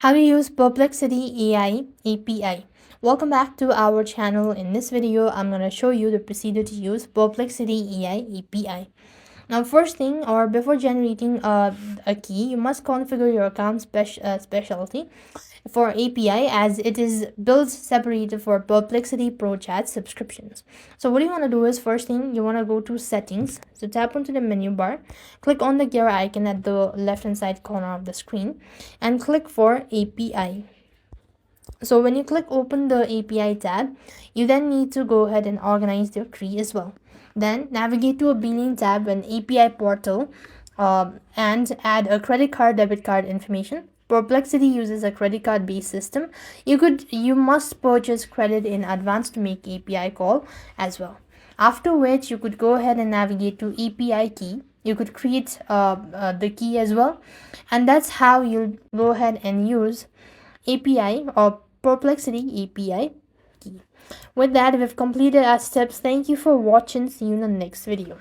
How to use Perplexity AI API. Welcome back to our channel. In this video, I'm going to show you the procedure to use Perplexity AI API. Now, first thing, or before generating a key, you must configure your account specialty for API, as it is built separated for Perplexity Pro Chat subscriptions. So what you want to do is, first thing, you want to go to settings. So tap onto the menu bar, click on the gear icon at the left hand side corner of the screen, and click for API. So when you click open the API tab, you then need to go ahead and organize your tree as well. Then navigate to a billing tab and API portal, and add a credit card, debit card information. Perplexity uses a credit card based system. You must purchase credit in advance to make API call as well. After which, you could go ahead and navigate to API key. You could create the key as well, and that's how you'll go ahead and use API or Perplexity API key. With that, we've completed our steps. Thank you for watching. See you in the next video.